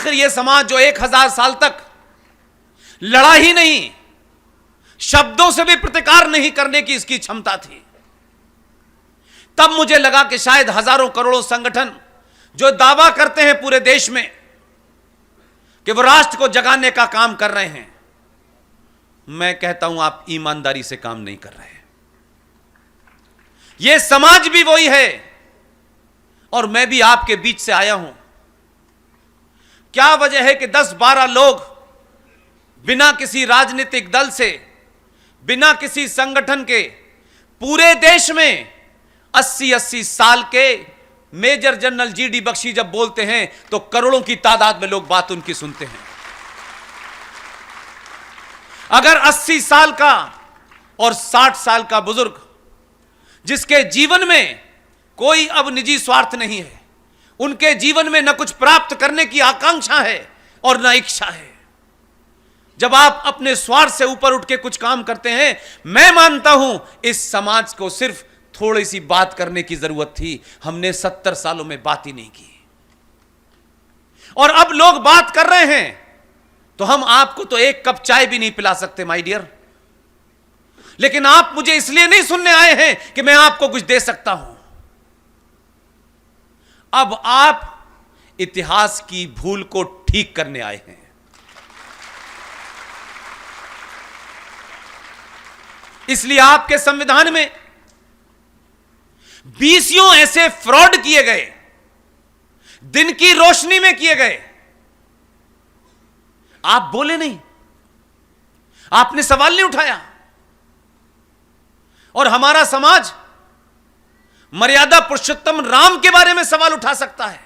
आखिर यह समाज जो 1000 साल तक लड़ा ही नहीं, शब्दों से भी प्रतिकार नहीं करने की इसकी क्षमता थी, तब मुझे लगा कि शायद हजारों करोड़ों संगठन जो दावा करते हैं पूरे देश में कि वो राष्ट्र को जगाने का काम कर रहे हैं, मैं कहता हूं आप ईमानदारी से काम नहीं कर रहे हैं। यह समाज भी वही है और मैं भी आपके बीच से आया हूं। क्या वजह है कि 10-12 लोग बिना किसी राजनीतिक दल से, बिना किसी संगठन के, पूरे देश में 80-80 साल के मेजर जनरल जीडी बख्शी जब बोलते हैं तो करोड़ों की तादाद में लोग बात उनकी सुनते हैं। अगर 80 साल का और 60 साल का बुजुर्ग जिसके जीवन में कोई अब निजी स्वार्थ नहीं है, उनके जीवन में न कुछ प्राप्त करने की आकांक्षा है और न इच्छा है, जब आप अपने स्वार्थ से ऊपर उठ के कुछ काम करते हैं, मैं मानता हूं इस समाज को सिर्फ थोड़ी सी बात करने की जरूरत थी। हमने 70 सालों में बात ही नहीं की और अब लोग बात कर रहे हैं तो हम आपको तो एक कप चाय भी नहीं पिला सकते माय डियर। लेकिन आप मुझे इसलिए नहीं सुनने आए हैं कि मैं आपको कुछ दे सकता हूं। अब आप इतिहास की भूल को ठीक करने आए हैं। इसलिए आपके संविधान में 20 ऐसे फ्रॉड किए गए, दिन की रोशनी में किए गए, आप बोले नहीं, आपने सवाल नहीं उठाया। और हमारा समाज मर्यादा पुरुषोत्तम राम के बारे में सवाल उठा सकता है,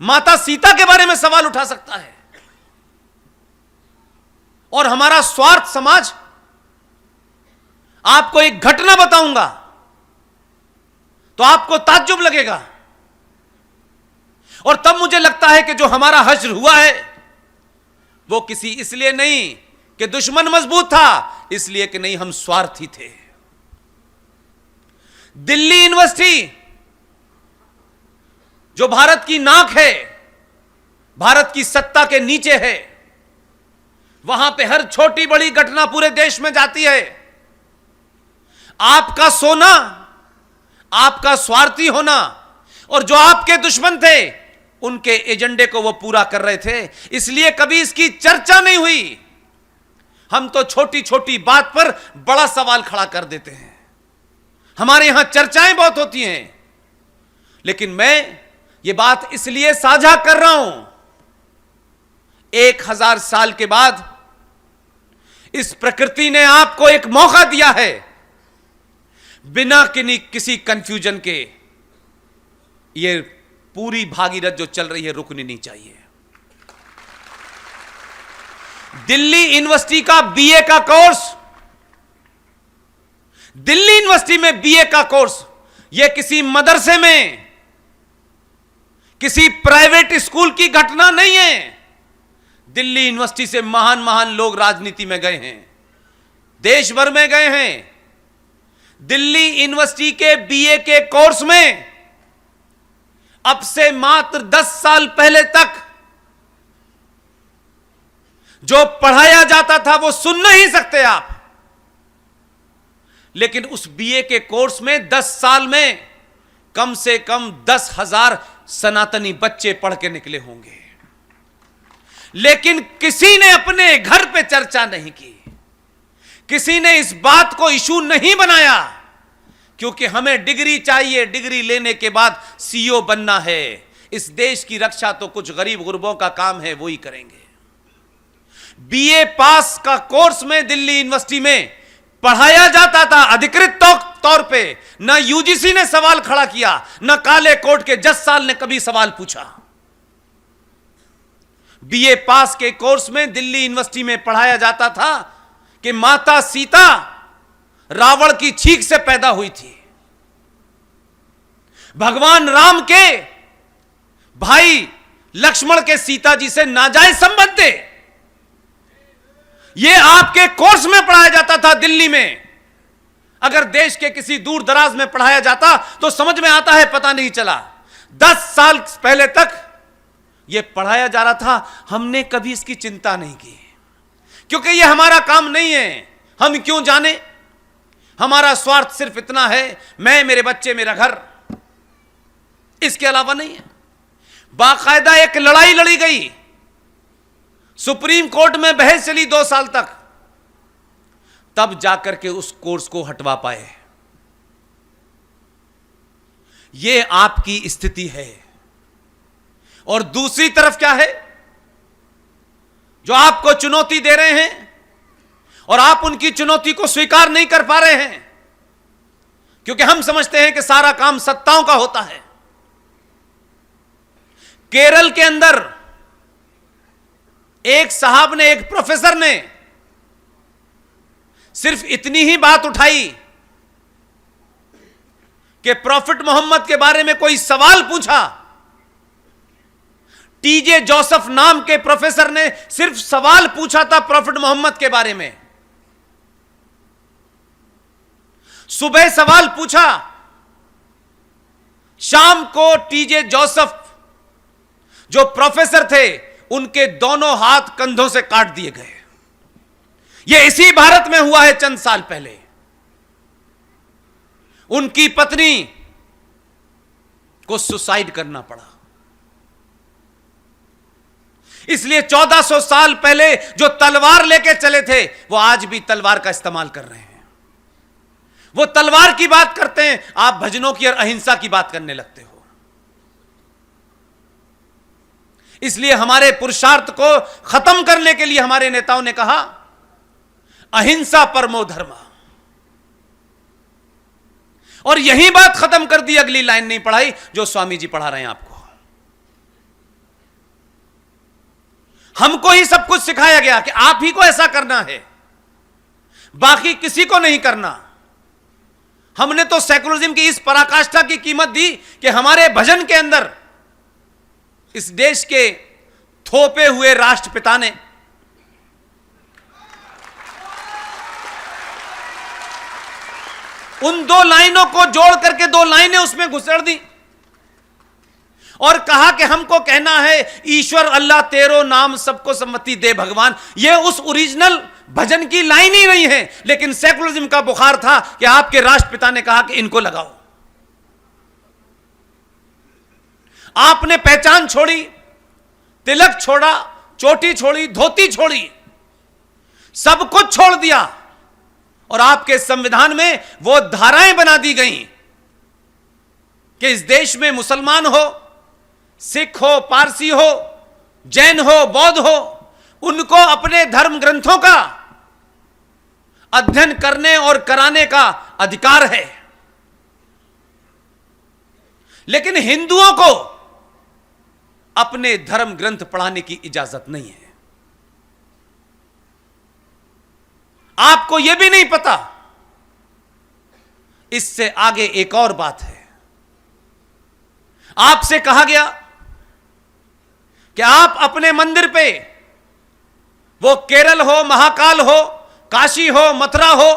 माता सीता के बारे में सवाल उठा सकता है, और हमारा स्वार्थ समाज, आपको एक घटना बताऊंगा तो आपको ताज्जुब लगेगा। और तब मुझे लगता है कि जो हमारा हश्र हुआ है वो किसी इसलिए नहीं कि दुश्मन मजबूत था, इसलिए कि नहीं हम स्वार्थी थे। दिल्ली यूनिवर्सिटी जो भारत की नाक है, भारत की सत्ता के नीचे है, वहां पे हर छोटी बड़ी घटना पूरे देश में जाती है। आपका सोना, आपका स्वार्थी होना और जो आपके दुश्मन थे उनके एजेंडे को वो पूरा कर रहे थे, इसलिए कभी इसकी चर्चा नहीं हुई। हम तो छोटी छोटी बात पर बड़ा सवाल खड़ा कर देते हैं। हमारे यहां चर्चाएं बहुत होती हैं, लेकिन मैं ये बात इसलिए साझा कर रहा हूं, 1000 साल के बाद इस प्रकृति ने आपको एक मौका दिया है, बिना किसी कंफ्यूजन के ये पूरी भागीरथ जो चल रही है रुकनी नहीं चाहिए। दिल्ली यूनिवर्सिटी का बीए का कोर्स, दिल्ली यूनिवर्सिटी में बीए का कोर्स, यह किसी मदरसे में, किसी प्राइवेट स्कूल की घटना नहीं है। दिल्ली यूनिवर्सिटी से महान महान लोग राजनीति में गए हैं, देश भर में गए हैं। दिल्ली यूनिवर्सिटी के बीए के कोर्स में अब से मात्र 10 साल पहले तक जो पढ़ाया जाता था वो सुन नहीं सकते आप, लेकिन उस बीए के कोर्स में 10 साल में कम से कम 10,000 सनातनी बच्चे पढ़ के निकले होंगे। लेकिन किसी ने अपने घर पे चर्चा नहीं की, किसी ने इस बात को इशू नहीं बनाया, क्योंकि हमें डिग्री चाहिए, डिग्री लेने के बाद सीईओ बनना है। इस देश की रक्षा तो कुछ गरीब गुरबों का काम है, वो ही करेंगे। बीए पास का कोर्स में दिल्ली यूनिवर्सिटी में पढ़ाया जाता था अधिकृत तौर पे। ना यूजीसी ने सवाल खड़ा किया, ना काले कोट के जज साल ने कभी सवाल पूछा। बीए पास के कोर्स में दिल्ली यूनिवर्सिटी में पढ़ाया जाता था कि माता सीता रावण की छींक से पैदा हुई थी, भगवान राम के भाई लक्ष्मण के सीता जी से नाजायज संबंध थे। यह आपके कोर्स में पढ़ाया जाता था दिल्ली में। अगर देश के किसी दूर दराज में पढ़ाया जाता तो समझ में आता है, पता नहीं चला। 10 साल पहले तक यह पढ़ाया जा रहा था, हमने कभी इसकी चिंता नहीं की, क्योंकि यह हमारा काम नहीं है। हम क्यों जाने, हमारा स्वार्थ सिर्फ इतना है, मैं, मेरे बच्चे, मेरा घर, इसके अलावा नहीं है। बाकायदा एक लड़ाई लड़ी गई, सुप्रीम कोर्ट में बहस चली 2 साल तक, तब जाकर के उस कोर्स को हटवा पाए। यह आपकी स्थिति है। और दूसरी तरफ क्या है, जो आपको चुनौती दे रहे हैं और आप उनकी चुनौती को स्वीकार नहीं कर पा रहे हैं, क्योंकि हम समझते हैं कि सारा काम सत्ताओं का होता है। केरल के अंदर एक साहब ने, एक प्रोफेसर ने सिर्फ इतनी ही बात उठाई कि प्रॉफिट मोहम्मद के बारे में कोई सवाल पूछा, टीजे जोसेफ नाम के प्रोफेसर ने सिर्फ सवाल पूछा था प्रॉफिट मोहम्मद के बारे में। सुबह सवाल पूछा, शाम को टीजे जोसेफ जो प्रोफेसर थे, उनके दोनों हाथ कंधों से काट दिए गए। यह इसी भारत में हुआ है चंद साल पहले। उनकी पत्नी को सुसाइड करना पड़ा। इसलिए 1400 साल पहले जो तलवार लेके चले थे, वो आज भी तलवार का इस्तेमाल कर रहे हैं। वो तलवार की बात करते हैं, आप भजनों की और अहिंसा की बात करने लगते हो। इसलिए हमारे पुरुषार्थ को खत्म करने के लिए हमारे नेताओं ने कहा, अहिंसा परमो धर्म। और यही बात खत्म कर दी, अगली लाइन नहीं पढ़ाई जो स्वामी जी पढ़ा रहे हैं आपको। हमको ही सब कुछ सिखाया गया कि आप ही को ऐसा करना है, बाकी किसी को नहीं करना। हमने तो सेकुलरिज्म की इस पराकाष्ठा की कीमत दी कि हमारे भजन के अंदर इस देश के थोपे हुए राष्ट्रपिता ने उन 2 लाइनों को जोड़ करके 2 लाइनें उसमें घुसेड़ दी और कहा कि हमको कहना है, ईश्वर अल्लाह तेरो नाम सबको सम्मति दे भगवान। यह उस ओरिजिनल भजन की लाइन ही नहीं है, लेकिन सेकुलरिज्म का बुखार था कि आपके राष्ट्रपिता ने कहा कि इनको लगाओ। आपने पहचान छोड़ी, तिलक छोड़ा, चोटी छोड़ी, धोती छोड़ी, सब कुछ छोड़ दिया और आपके संविधान में वो धाराएं बना दी गई कि इस देश में मुसलमान हो, सिख हो, पारसी हो, जैन हो, बौद्ध हो, उनको अपने धर्म ग्रंथों का अध्ययन करने और कराने का अधिकार है, लेकिन हिंदुओं को अपने धर्म ग्रंथ पढ़ाने की इजाजत नहीं है। आपको यह भी नहीं पता, इससे आगे एक और बात है। आपसे कहा गया कि आप अपने मंदिर पे, वो केरल हो, महाकाल हो, काशी हो, मथुरा हो,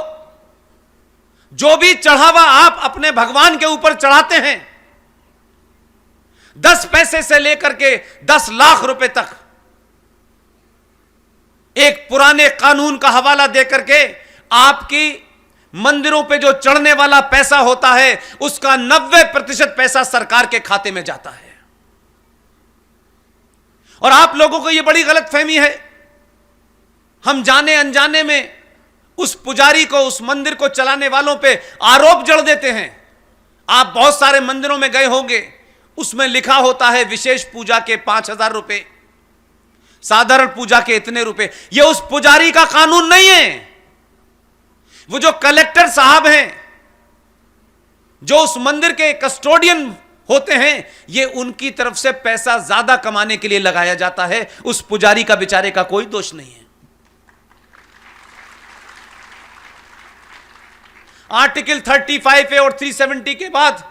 जो भी चढ़ावा आप अपने भगवान के ऊपर चढ़ाते हैं, 10 पैसे से लेकर के 10 लाख रुपए तक, एक पुराने कानून का हवाला देकर के आपकी मंदिरों पे जो चढ़ने वाला पैसा होता है, उसका 90% पैसा सरकार के खाते में जाता है। और आप लोगों को यह बड़ी गलतफहमी है, हम जाने अनजाने में उस पुजारी को, उस मंदिर को चलाने वालों पे आरोप जड़ देते हैं। आप बहुत सारे मंदिरों में गए होंगे, उसमें लिखा होता है विशेष पूजा के 5000 रुपए, साधारण पूजा के इतने रुपए। यह उस पुजारी का कानून नहीं है। वो जो कलेक्टर साहब हैं, जो उस मंदिर के कस्टोडियन होते हैं, ये उनकी तरफ से पैसा ज्यादा कमाने के लिए लगाया जाता है। उस पुजारी का, बेचारे का कोई दोष नहीं है। आर्टिकल 35A और 370 के बाद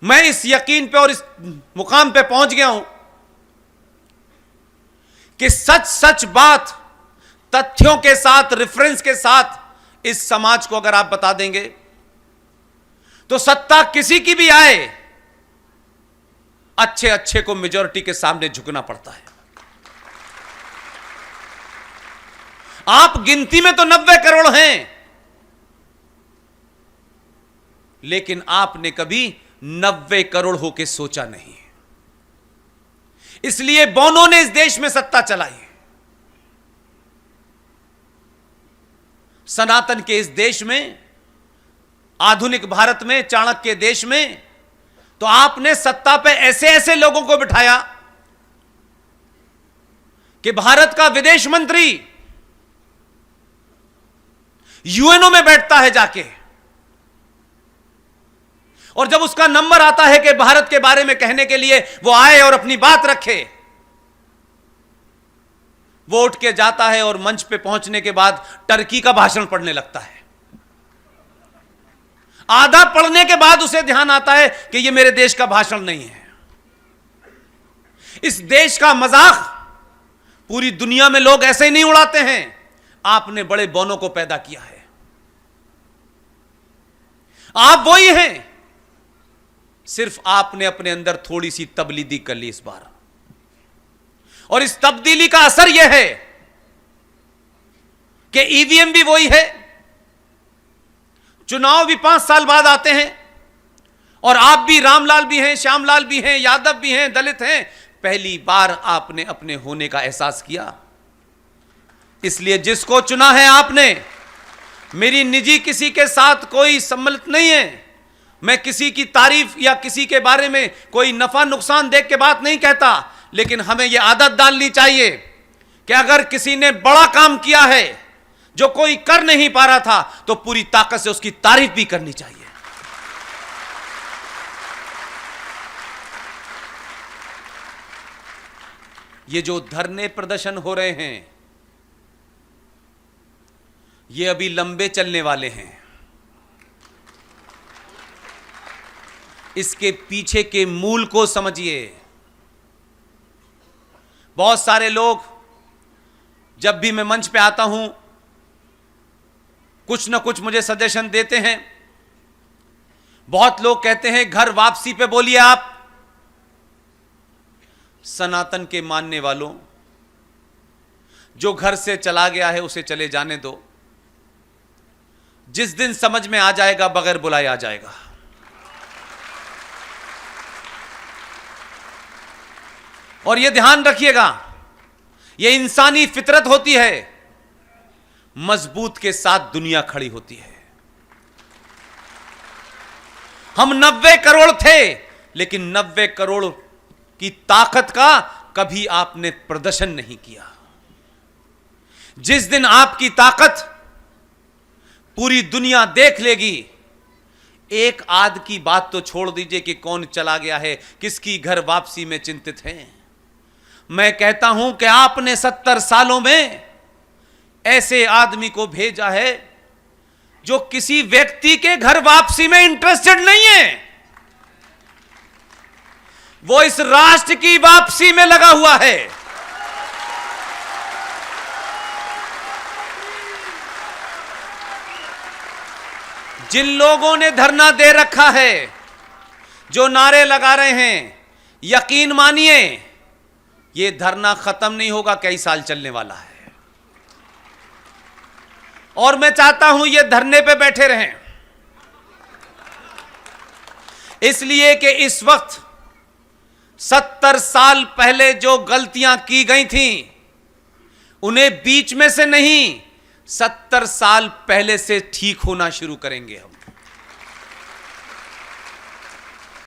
मैं इस यकीन पे और इस मुकाम पे पहुंच गया हूं कि सच सच बात, तथ्यों के साथ, रेफरेंस के साथ इस समाज को अगर आप बता देंगे, तो सत्ता किसी की भी आए, अच्छे अच्छे को मेजॉरिटी के सामने झुकना पड़ता है। आप गिनती में तो 90 करोड़ हैं, लेकिन आपने कभी 90 करोड़ होके सोचा नहीं। इसलिए बोनो ने इस देश में सत्ता चलाई। सनातन के इस देश में, आधुनिक भारत में, चाणक्य देश में, तो आपने सत्ता पे ऐसे ऐसे लोगों को बिठाया कि भारत का विदेश मंत्री यूएनओ में बैठता है जाके, और जब उसका नंबर आता है कि भारत के बारे में कहने के लिए वो आए और अपनी बात रखे, वो उठ के जाता है और मंच पे पहुंचने के बाद टर्की का भाषण पढ़ने लगता है। आधा पढ़ने के बाद उसे ध्यान आता है कि ये मेरे देश का भाषण नहीं है। इस देश का मजाक पूरी दुनिया में लोग ऐसे ही नहीं उड़ाते हैं। आपने बड़े बोनों को पैदा किया है। आप वही हैं, सिर्फ आपने अपने अंदर थोड़ी सी तब्दीली कर ली इस बार, और इस तब्दीली का असर यह है कि ईवीएम भी वही है, चुनाव भी 5 साल बाद आते हैं, और आप भी, रामलाल भी हैं, श्यामलाल भी हैं, यादव भी हैं, दलित हैं। पहली बार आपने अपने होने का एहसास किया। इसलिए जिसको चुना है आपने, मेरी निजी किसी के साथ कोई सम्मिलित नहीं है। मैं किसी की तारीफ या किसी के बारे में कोई नफा नुकसान देख के बात नहीं कहता, लेकिन हमें यह आदत डालनी चाहिए कि अगर किसी ने बड़ा काम किया है जो कोई कर नहीं पा रहा था, तो पूरी ताकत से उसकी तारीफ भी करनी चाहिए। ये जो धरने प्रदर्शन हो रहे हैं, ये अभी लंबे चलने वाले हैं। इसके पीछे के मूल को समझिए। बहुत सारे लोग, जब भी मैं मंच पे आता हूं, कुछ ना कुछ मुझे सजेशन देते हैं। बहुत लोग कहते हैं घर वापसी पे बोलिए आप। सनातन के मानने वालों, जो घर से चला गया है उसे चले जाने दो। जिस दिन समझ में आ जाएगा, बगैर बुलाए आ जाएगा। और यह ध्यान रखिएगा, यह इंसानी फितरत होती है। मजबूत के साथ दुनिया खड़ी होती है। हम 90 करोड़ थे, लेकिन 90 करोड़ की ताकत का कभी आपने प्रदर्शन नहीं किया। जिस दिन आपकी ताकत पूरी दुनिया देख लेगी, एक आध की बात तो छोड़ दीजिए कि कौन चला गया है, किसकी घर वापसी में चिंतित हैं। मैं कहता हूं कि आपने 70 सालों में ऐसे आदमी को भेजा है जो किसी व्यक्ति के घर वापसी में इंटरेस्टेड नहीं है। वो इस राष्ट्र की वापसी में लगा हुआ है। जिन लोगों ने धरना दे रखा है, जो नारे लगा रहे हैं, यकीन मानिए ये धरना खत्म नहीं होगा, कई साल चलने वाला है। और मैं चाहता हूं ये धरने पे बैठे रहें, इसलिए कि इस वक्त 70 साल पहले जो गलतियां की गई थीं, उन्हें बीच में से नहीं, 70 साल पहले से ठीक होना शुरू करेंगे हम।